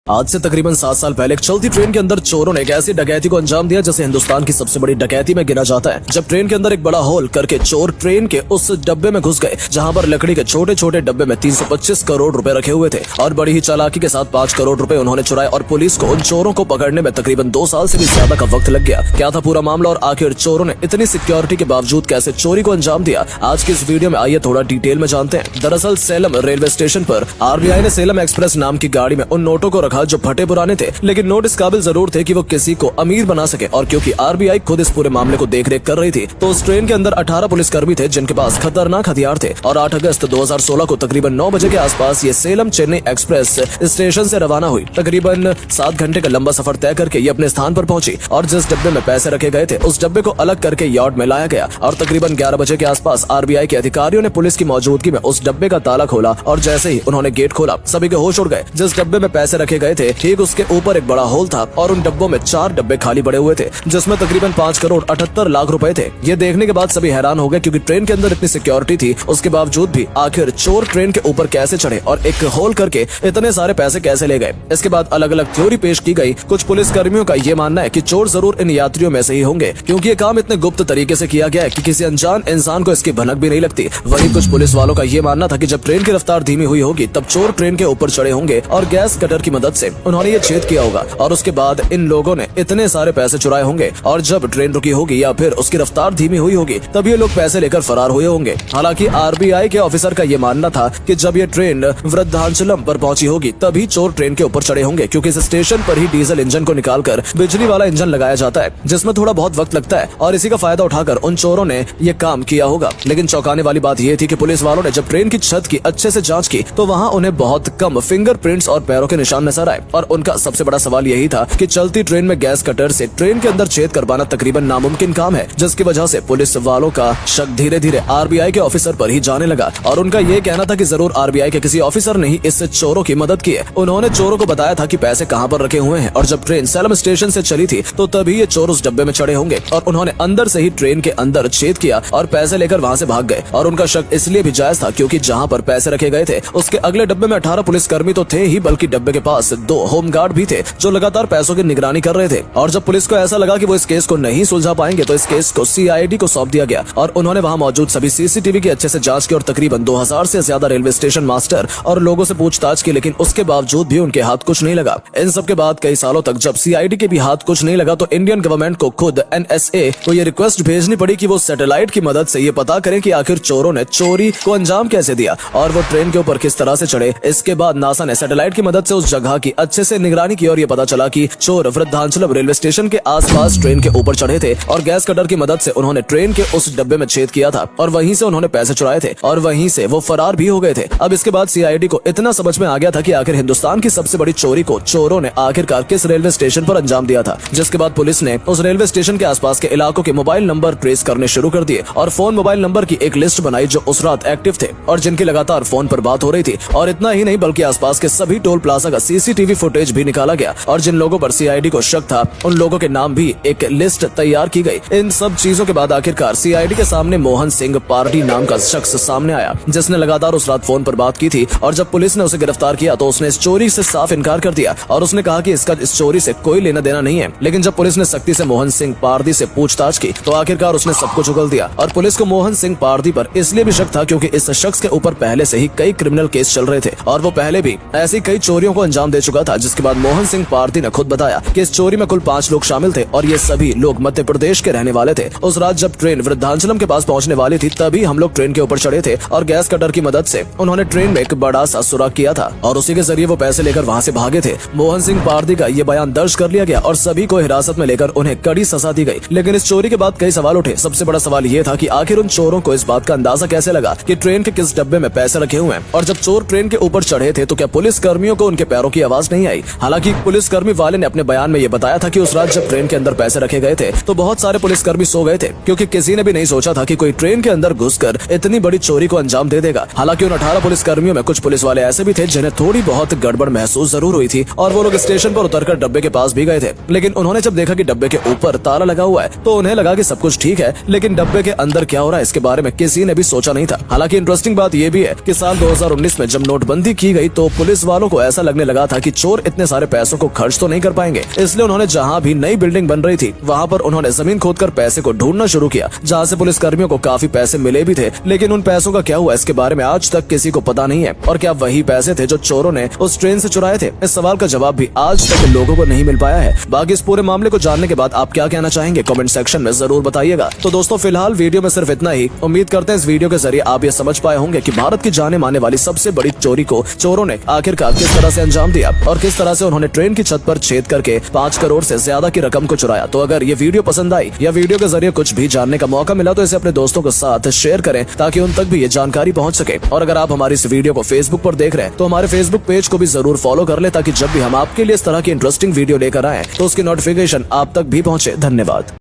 आज से तकरीबन 7 साल पहले एक चलती ट्रेन के अंदर चोरों ने एक ऐसी डकैती को अंजाम दिया जिसे हिंदुस्तान की सबसे बड़ी डकैती में गिना जाता है। जब ट्रेन के अंदर एक बड़ा होल करके चोर ट्रेन के उस डब्बे में घुस गए जहां पर लकड़ी के छोटे छोटे डब्बे में 325 करोड़ रुपए रखे हुए थे और बड़ी ही चालाकी के साथ 5 करोड़ रुपए उन्होंने चुराए और पुलिस को उन चोरों को पकड़ने में तकरीबन 2 साल से भी ज्यादा का वक्त लग गया। क्या था पूरा मामला और आखिर चोरों ने इतनी सिक्योरिटी के बावजूद कैसे चोरी को अंजाम दिया, आज की इस वीडियो में आइए थोड़ा डिटेल में जानते हैं। दरअसल सेलम रेलवे स्टेशन पर आरबीआई ने सेलम एक्सप्रेस नाम की गाड़ी में उन नोटों को रखा जो फटे पुराने थे, लेकिन नोट इस काबिल जरूर थे कि वो किसी को अमीर बना सके। और क्योंकि आरबीआई खुद इस पूरे मामले को देख रेख कर रही थी तो उस ट्रेन के अंदर 18 पुलिसकर्मी थे जिनके पास खतरनाक हथियार थे। और 8 अगस्त 2016 को तकरीबन 9 बजे के आसपास ये सेलम चेन्नई एक्सप्रेस स्टेशन से रवाना हुई। तकरीबन 7 घंटे का लंबा सफर तय करके ये अपने स्थान पर पहुंची और जिस डब्बे में पैसे रखे गए थे उस डब्बे को अलग करके यार्ड में लाया गया। और तकरीबन 11 बजे के आसपास आरबीआई के अधिकारियों ने पुलिस की मौजूदगी में उस डब्बे का ताला खोला और जैसे ही उन्होंने गेट खोला सभी के होश उड़ गए। जिस डब्बे में पैसे रखे गए थे ठीक उसके ऊपर एक बड़ा होल था और उन डब्बों में 4 डब्बे खाली पड़े हुए थे जिसमें तकरीबन 5 करोड़ 78 लाख रुपए थे। ये देखने के बाद सभी हैरान हो गए क्योंकि ट्रेन के अंदर इतनी सिक्योरिटी थी, उसके बावजूद भी आखिर चोर ट्रेन के ऊपर कैसे चढ़े और एक होल करके इतने सारे पैसे कैसे ले गए। इसके बाद अलग अलग थ्योरी पेश की गई। कुछ पुलिस कर्मियों का ये मानना है कि चोर जरूर इन यात्रियों में से ही होंगे क्योंकि ये काम इतने गुप्त तरीके से किया गया है कि किसी अनजान इंसान को इसकी भनक भी नहीं लगती। वहीं कुछ पुलिस वालों का ये मानना था कि जब ट्रेन की रफ्तार धीमी हुई होगी तब चोर ट्रेन के ऊपर चढ़े होंगे और गैस कटर की मदद से उन्होंने ये छेद किया होगा और उसके बाद इन लोगों ने इतने सारे पैसे चुराए होंगे और जब ट्रेन रुकी होगी या फिर उसकी रफ्तार धीमी हुई होगी तब ये लोग पैसे लेकर फरार हुए होंगे। हालांकि आरबीआई के ऑफिसर का ये मानना था कि जब ये ट्रेन वृद्धांचलम पर पहुंची होगी तभी चोर ट्रेन के ऊपर चढ़े होंगे क्योंकि इस स्टेशन पर ही डीजल इंजन को निकालकर बिजली वाला इंजन लगाया जाता है जिसमें थोड़ा बहुत वक्त लगता है और इसी का फायदा उठाकर उन चोरों ने ये काम किया होगा। लेकिन चौंकाने वाली बात ये थी कि पुलिस वालों ने जब ट्रेन की छत की अच्छे से जांच की तो वहाँ उन्हें बहुत कम फिंगरप्रिंट्स और पैरों के निशान नजर आए और उनका सबसे बड़ा सवाल यही था कि चलती ट्रेन में गैस कटर से ट्रेन के अंदर छेद करवाना तकरीबन नामुमकिन काम है, जिसकी वजह से पुलिस वालों का शक धीरे धीरे आरबीआई के ऑफिसर पर ही जाने लगा और उनका ये कहना था कि जरूर आरबीआई के किसी ऑफिसर ने ही इस चोरों की मदद की है। उन्होंने चोरों को बताया था कि पैसे कहां पर रखे हुए हैं और जब ट्रेन सेलम स्टेशन से चली थी तो तभी ये चोर उस डब्बे में चढ़े होंगे और उन्होंने अंदर से ही ट्रेन के अंदर छेद किया और पैसे लेकर वहां से भाग गए। और उनका शक इसलिए भी जायज था क्योंकि जहां पर पैसे रखे गए थे उसके अगले डब्बे में 18 पुलिसकर्मी तो थे ही बल्कि डब्बे के पास 2 होमगार्ड भी थे जो लगातार पैसों की निगरानी कर रहे थे। और जब पुलिस को ऐसा लगा कि वो इस केस को नहीं सुलझा पाएंगे तो इस केस को सीआईडी को सौंप दिया गया और उन्होंने वहां मौजूद सभी सीसीटीवी की अच्छे से जांच की और तकरीबन 2000 से ज्यादा रेलवे स्टेशन मास्टर और लोगों से पूछताछ की, लेकिन उसके बावजूद भी उनके हाथ कुछ नहीं लगा। इन सब के बाद कई सालों तक जब सीआईडी के भी हाथ कुछ नहीं लगा तो इंडियन गवर्नमेंट को खुद एनएसए को ये रिक्वेस्ट भेजनी पड़ी कि वो सैटेलाइट की मदद से ये पता करें कि आखिर चोरों ने चोरी को अंजाम कैसे दिया और वो ट्रेन के ऊपर किस तरह से चढ़े। इसके बाद नासा ने सैटेलाइट की मदद से उस जगह की अच्छे से निगरानी की और ये पता चला कि चोर वृद्धांचलम रेलवे स्टेशन के आसपास ट्रेन के ऊपर चढ़े थे और गैस कटर की मदद से उन्होंने ट्रेन के उस डब्बे में छेद किया था और वहीं से उन्होंने पैसे चुराए थे और वहीं से वो फरार भी हो गए थे। अब इसके बाद सीआईडी को इतना समझ में आ गया था कि आखिर हिंदुस्तान की सबसे बड़ी चोरी को चोरों ने आखिरकार किस रेलवे स्टेशन पर अंजाम दिया था, जिसके बाद पुलिस ने उस रेलवे स्टेशन के आसपास के इलाकों के मोबाइल नंबर ट्रेस करने शुरू कर दिए और फोन मोबाइल नंबर की एक लिस्ट बनाई जो उस रात एक्टिव थे और जिनकी लगातार फोन पर बात हो रही थी। और इतना ही नहीं बल्कि आसपास के सभी टोल प्लाजा का सीसीटीवी फुटेज भी निकाला गया और जिन लोगों पर सीआईडी को शक था उन लोगों के नाम भी एक लिस्ट तैयार की गई। इन सब चीजों के बाद आखिरकार सीआईडी के सामने मोहन सिंह पारडी नाम का शख्स सामने आया जिसने लगातार उस रात फोन पर बात की थी और जब पुलिस ने उसे गिरफ्तार किया तो उसने इस चोरी से साफ इनकार कर दिया और उसने कहा कि इसका इस चोरी से कोई लेना देना नहीं है। लेकिन जब पुलिस ने सख्ती से मोहन सिंह पारदी से पूछताछ की तो आखिरकार उसने सब कुछ उगल दिया और पुलिस को मोहन सिंह पारदी पर इसलिए भी शक था क्योंकि इस शख्स के ऊपर पहले से ही कई क्रिमिनल केस चल रहे थे और वो पहले भी ऐसी कई चोरियों को अंजाम दे चुका था। जिसके बाद मोहन सिंह पारदी ने खुद बताया कि इस चोरी में कुल 5 लोग शामिल थे और ये सभी लोग मध्य प्रदेश के रहने वाले थे। उस रात जब ट्रेन वृद्धांचलम के पास पहुंचने वाली थी तभी हम लोग ट्रेन के ऊपर चढ़े थे और गैस कटर की मदद से उन्होंने ट्रेन में एक बड़ा सा सुराख किया था और उसी के जरिए वो पैसे लेकर वहां से भागे थे। मोहन सिंह पारदी का ये बयान दर्ज कर लिया गया और सभी को हिरासत में लेकर उन्हें कड़ी सजा दी गई। लेकिन इस चोरी के बाद कई सवाल उठे। सबसे बड़ा सवाल ये था कि आखिर उन चोरों को इस बात का अंदाजा कैसे लगा कि ट्रेन के किस डब्बे में पैसे रखे हुए हैं और जब चोर ट्रेन के ऊपर चढ़े थे तो क्या पुलिस कर्मियों को उनके पैरों की आवाज नहीं आई। हालांकि पुलिस कर्मी वाले ने अपने बयान में ये बताया था कि उस रात जब ट्रेन के अंदर पैसे रखे गए थे तो बहुत सारे पुलिसकर्मी सो गए थे क्योंकि किसी ने भी नहीं सोचा था कि कोई ट्रेन के अंदर घुसकर इतनी बड़ी चोरी को अंजाम दे देगा। हालांकि उन 18 पुलिसकर्मियों में कुछ पुलिस वाले ऐसे भी थे जिन्हें थोड़ी बहुत गड़बड़ महसूस जरूर हुई थी और वो लोग स्टेशन पर उतरकर डब्बे के पास भी गए थे। लेकिन उन्होंने जब देखा कि डब्बे के ऊपर ताला लगा हुआ है तो उन्हें लगा कि सब कुछ ठीक है, लेकिन डब्बे के अंदर क्या हो रहा है इसके बारे में किसी ने भी सोचा नहीं था। हालांकि इंटरेस्टिंग बात यह भी है कि साल 2019 में जब नोटबंदी की गई तो पुलिस वालों को ऐसा लगने लगा था था कि चोर इतने सारे पैसों को खर्च तो नहीं कर पाएंगे, इसलिए उन्होंने जहाँ भी नई बिल्डिंग बन रही थी वहाँ पर उन्होंने जमीन खोदकर पैसे को ढूंढना शुरू किया, जहाँ से पुलिस कर्मियों को काफी पैसे मिले भी थे। लेकिन उन पैसों का क्या हुआ इसके बारे में आज तक किसी को पता नहीं है। और क्या वही पैसे थे जो चोरों ने उस ट्रेन से चुराए थे? इस सवाल का जवाब भी आज तक लोगों को नहीं मिल पाया है। बाकी इस पूरे मामले को जानने के बाद आप क्या कहना चाहेंगे कमेंट सेक्शन में जरूर बताइएगा। तो दोस्तों फिलहाल वीडियो में सिर्फ इतना ही। उम्मीद करते हैं इस वीडियो के जरिए आप ये समझ पाए होंगे कि भारत की जाने माने वाली सबसे बड़ी चोरी को चोरों ने आखिरकार किस तरह से अंजाम दिया और किस तरह से उन्होंने ट्रेन की छत पर छेद करके 5 करोड़ से ज्यादा की रकम को चुराया। तो अगर ये वीडियो पसंद आई या वीडियो के जरिए कुछ भी जानने का मौका मिला तो इसे अपने दोस्तों के साथ शेयर करें ताकि उन तक भी ये जानकारी पहुंच सके। और अगर आप हमारी इस वीडियो को फेसबुक पर देख रहे हैं तो हमारे फेसबुक पेज को भी जरूर फॉलो कर ले ताकि जब भी हम आपके लिए इस तरह की इंटरेस्टिंग वीडियो लेकर आए तो उसकी नोटिफिकेशन आप तक भी पहुंचे। धन्यवाद।